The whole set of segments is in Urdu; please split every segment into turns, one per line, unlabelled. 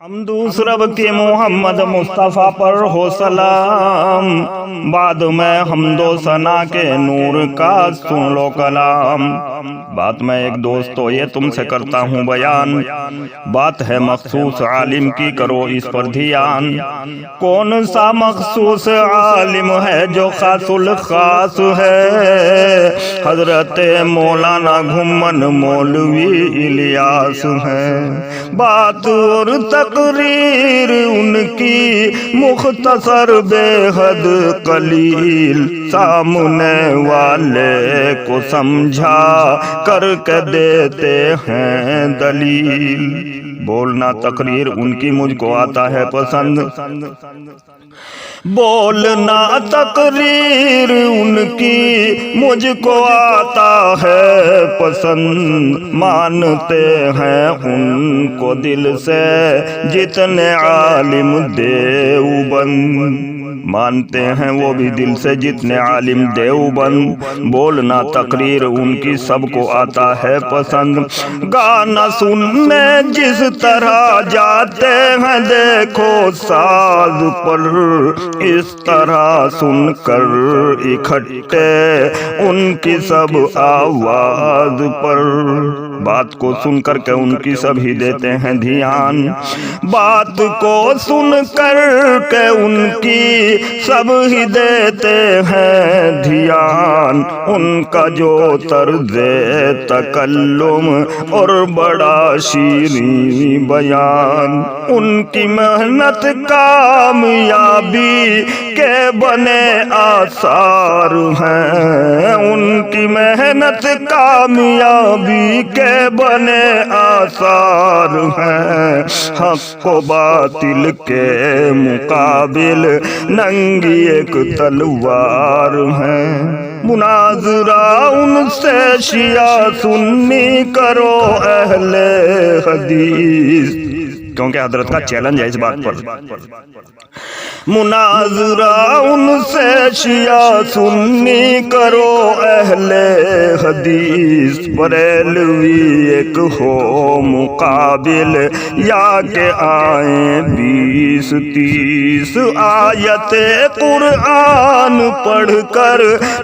حمد سرب کے محمد مصطفیٰ پر ہو سلام، بعد میں حمد و ثنا کے نور کا سن لو کلام۔ بات میں ایک دوستو یہ تم سے کرتا ہوں بیان، بات ہے مخصوص عالم کی، کرو اس پر دھیان۔ کون سا مخصوص عالم ہے جو خاص الخاص ہے؟ حضرت مولانا گھمن مولوی الیاس ہے۔ بات اور تقریر ان کی مختصر بے حد قلیل، سامنے والے کو سمجھا کر کے دیتے ہیں دلیل۔ بولنا تقریر ان کی مجھ کو آتا ہے پسند، بولنا تقریر ان کی مجھ کو آتا ہے پسند۔ مانتے ہیں ان کو دل سے جتنے عالم دیوبند، مانتے ہیں وہ بھی دل سے جتنے عالم دیوبند۔ بولنا تقریر ان کی سب کو آتا ہے پسند، گانا سننے جس طرح جاتے ہیں دیکھو ساز پر، اس طرح سن کر اکٹھے ان کی سب آواز پر۔ بات کو سن کر کے ان کی سب ہی دیتے ہیں دھیان، بات کو سن کر کے ان کی سب ہی دیتے ہیں دھیان۔ ان کا جو طرز تکلم اور بڑا شیریں بیان، ان کی محنت کامیابی کے بنے آثار ہیں، ان کی محنت کامیابی کے بنے آثار ہیں۔ حق و باطل کے مقابل ننگی ایک تلوار ہیں، مناظرہ ان سے شیعہ سنی کرو اہل حدیث، کیونکہ حضرت کا چیلنج ہے اس بات پر۔ مناظرہ ان سے شیعہ سنی کرو اہل حدیث، بریلوی ایک ہو مقابل یا کہ آئیں 20-30 آیت قرآن پڑھ کر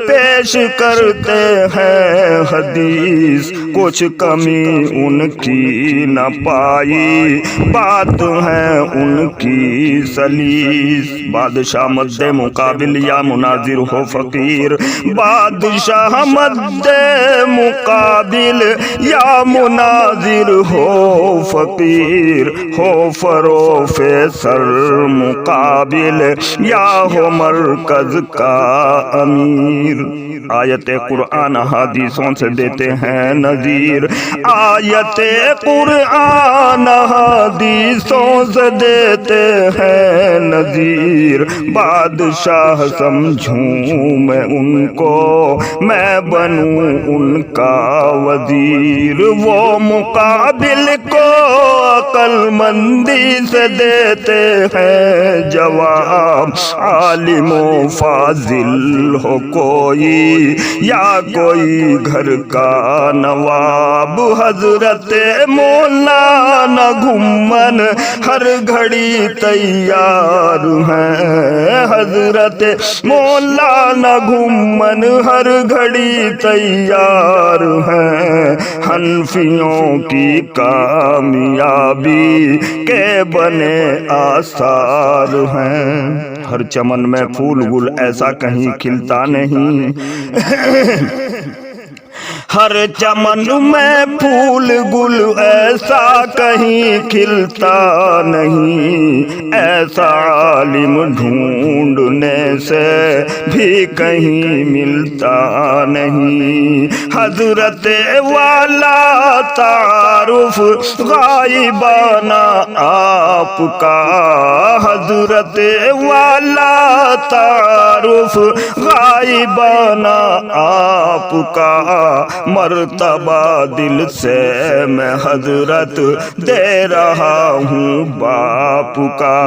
پیش کرتے ہیں حدیث، کچھ کمی ان کی نہ پائی، بات ہے ان کی سلیس۔ بادشاہ مد مقابل یا مناظر ہو فقیر، بادشاہ مد مقابل یا مناظر ہو فقیر، ہو پروفیسر مقابل یا ہو مرکز کا امیر۔ آیت قرآن حدیثوں سے دیتے ہیں نظیر، آیت قرآن حدیثوں سے دیتے ہیں نظیر۔ بادشاہ سمجھوں میں ان کو، میں بنوں ان کا وزیر، وہ مقابل کو عقل مندی سے دیتے ہیں جواب۔ عالم و فاضل ہو کوئی یا کوئی گھر کا نواب، حضرت مولانا گھمن ہر گھڑی تیار ہیں، حضرت مولانا گھمن ہر گھڑی تیار ہیں۔ حنفیوں کی کامیابی کے بنے آثار ہیں، ہر چمن میں پھول گل ایسا کہیں کھلتا نہیں، ہر چمن میں پھول گل ایسا کہیں کھلتا نہیں، ایسا عالم ڈھونڈنے سے بھی کہیں ملتا نہیں۔ حضرت والا تعارف غائبانہ آپ کا، حضرت والا تعارف غائبانہ آپ کا، مرتبہ دل سے میں حضرت دے رہا ہوں باپ کا۔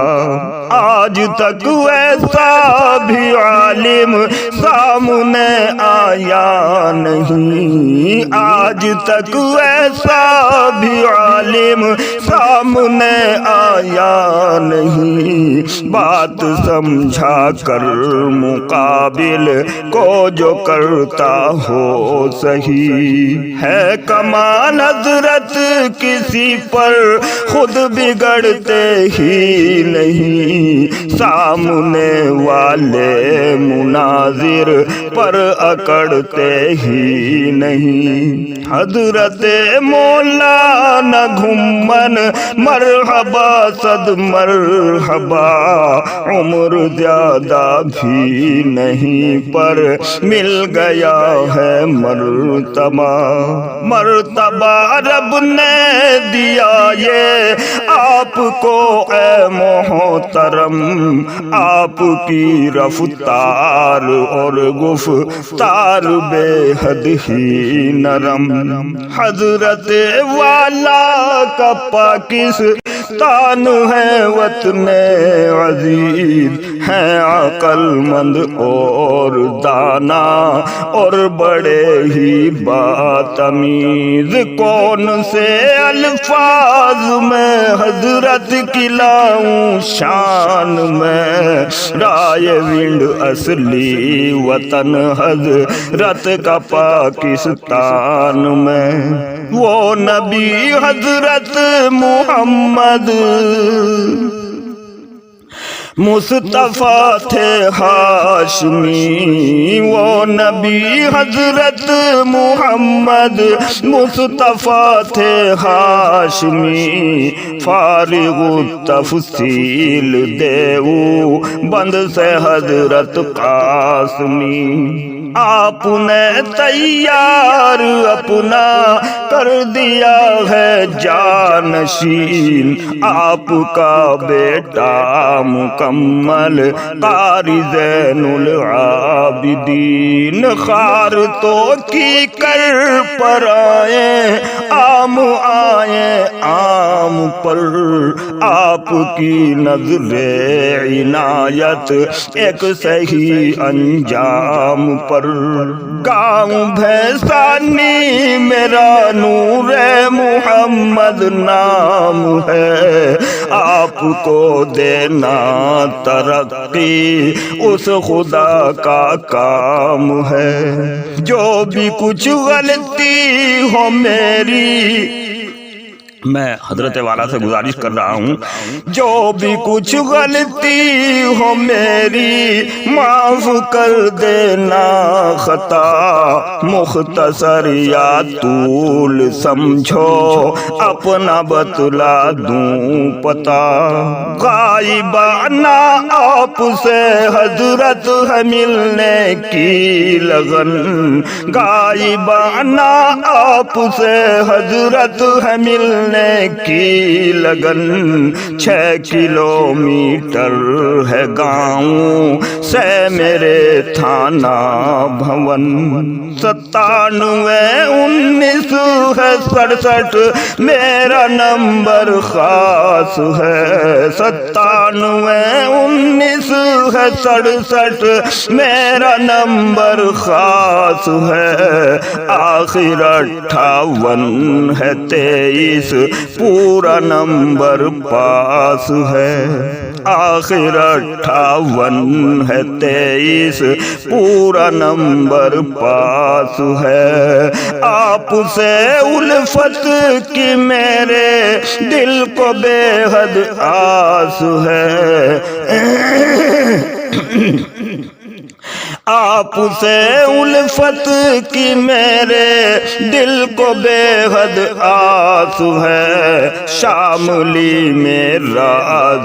آج تک ایسا بھی عالم سامنے آیا نہیں، آج تک ایسا بھی عالم سامنے آیا نہیں، بات سمجھا کر مقابل کو جو کرتا ہو صحیح ہے۔ کمال حضرت کسی پر خود بگڑتے ہی نہیں، سامنے والے مناظر پر اکڑتے ہی نہیں۔ حضرت مولانا گھمن مرحبا صد مرحبا، عمر زیادہ بھی نہیں پر مل گیا ہے مرتبہ۔ مرتبہ رب نے دیا یہ آپ کو اے محترم، آپ کی رفتار اور گفتار بے حد ہی نرم۔ حضرت والا کا پاکستان ہے وطن عزیز، ہیں عقل مند اور دانا اور بڑے ہی باتمیز۔ کون سے الفاظ میں حضرت کی لاؤں شان میں، رائے ونڈ اصلی وطن حضرت کا پاکستان میں۔ وہ نبی حضرت محمد مصطفیٰ تھے ہاشمی، وہ نبی حضرت محمد مصطفیٰ تھے ہاشمی، فارغ التفصیل دیو بند سے حضرت قاسمی۔ آپ نے تیار اپنا کر دیا ہے جانشین، آپ کا بیٹا مکمل قاری زین العابدین۔ خار تو کی کر پر آئے عام آئے عام پر، آپ کی نظر عنایت ایک صحیح انجام پر۔ گاؤں بھیسانی میرا نور محمد نام ہے، آپ کو دینا ترقی اس خدا کا کام ہے۔ جو بھی کچھ غلطی ہو میری، میں حضرت والا سے گزارش کر رہا ہوں، جو بھی کچھ غلطی ہو میری معاف کر دینا، خطا مختصر یا طول سمجھو اپنا بتلا دوں پتا۔ غائبانہ آپ سے حضرت ہے ملنے کی لگن، غائبانہ آپ سے حضرت ہے ملنے کی لگن۔ 6 کلومیٹر ہے گاؤں سے میرے تھانہ بھون، 97 19 ہے 67 میرا نمبر خاص ہے، 97 19 ہے 67 میرا نمبر خاص ہے، آخر 58 ہے 23 پورا نمبر پاس ہے، آخر 58 ہے 23 پورا نمبر پاس ہے۔ آپ سے الفت کی میرے دل کو بے حد آس ہے، آپ سے الفت کی میرے دل کو بے حد آس ہے۔ شاملی میرا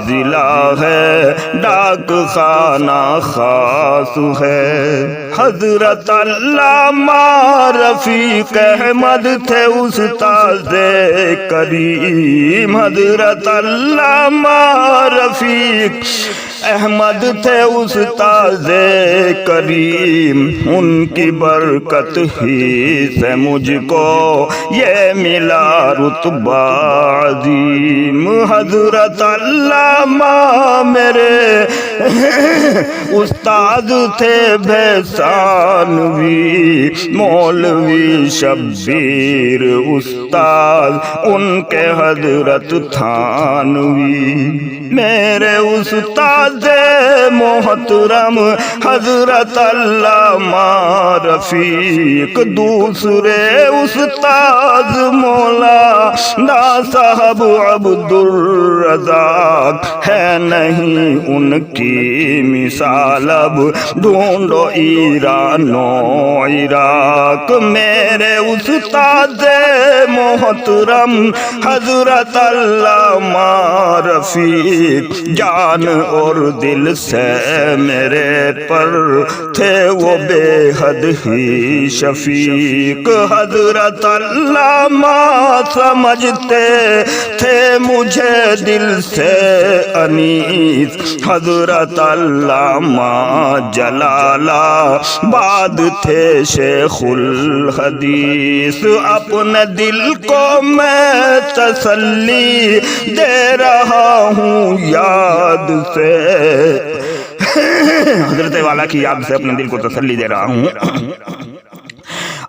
ضلع ہے، ڈاک خانہ خاص ہے۔ حضرت علامہ رفیق احمد تھے استاد کریم، حضرت علامہ رفیق احمد تھے استاد کریم، ان کی برکت ہی سے مجھ کو یہ ملا رتبہ عظیم۔ حضرت علامہ میرے استاد تھے بھیسانوی، مولوی شبیر استاد ان کے حضرت تھانوی۔ میرے استاد محترم حضرت علامہ رفیق، دوسرے استاد مولانا صاحب عبد الرزاق، ہے نہیں ان کی مثال اب ڈھونڈو ایران و عراق۔ میرے استاد محترم حضرت علامہ رفیق، جان اور دل سے میرے پر تھے وہ بے حد ہی شفیق۔ حضرت علامہ سمجھتے تھے مجھے دل سے انیس، حضرت علامہ جلال آباد تھے شیخ الحدیث۔ اپنے دل کو میں تسلی دے رہا ہوں یاد سے، حضرت والا کی یاد سے اپنے دل کو تسلی دے رہا ہوں۔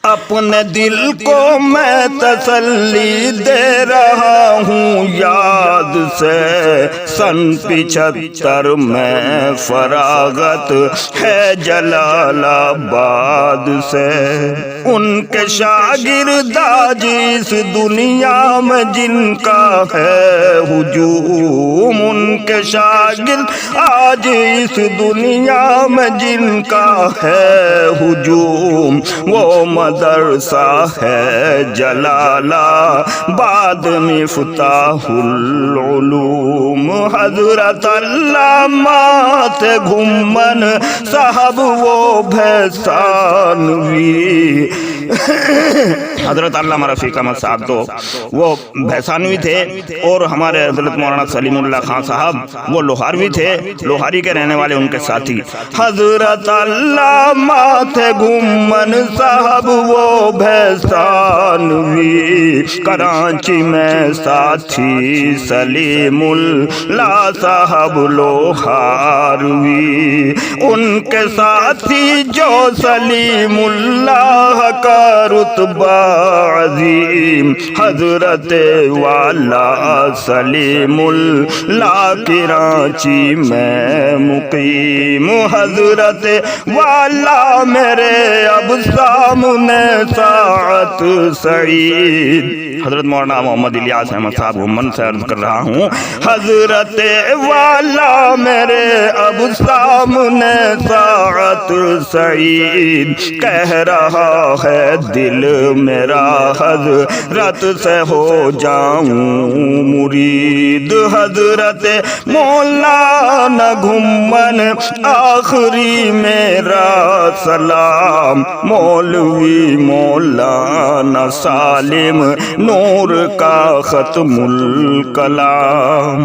اپنے دل کو میں تسلی دے رہا ہوں یاد سے، سن 75 میں فراغت ہے جلال آباد سے۔ ان کے شاگرد آج اس دنیا میں جن کا ہے ہجوم، ان کے شاگرد آج اس دنیا میں جن کا ہے ہجوم، وہ مدرسہ ہے جلال آباد مفتاح العلوم۔ حضرت علامہ تھے گھمن صاحب وہ بھیسانوی، حضرت علامہ رفیق احمد صاحب تو وہ بھیسانوی تھے، اور ہمارے حضرت مولانا سلیم اللہ خان صاحب وہ لوہاروی تھے، لوہاری کے رہنے والے ان کے ساتھی۔ حضرت علامہ تھے گھمن صاحب وہ بھیسانوی، کراچی میں ساتھی سلیم اللہ صاحب لوہاروی، ان کے ساتھی جو سلیم اللہ کا رتبہ عظیم، حضرت والا سلیم اللہ کراچی میں مقیم۔ حضرت والا میرے اب سامنے ساعت سعید، حضرت مولانا محمد الیاس احمد صاحب گھمن سے عرض کر رہا ہوں، حضرت والا میرے اب سامنے ساعت سعید، کہہ رہا ہے دل میرا حضرت سے ہو جاؤں مرید۔ حضرت مولانا گھمن آخری میرا سلام، مولوی مولانا سالم نور کا ختم الکلام۔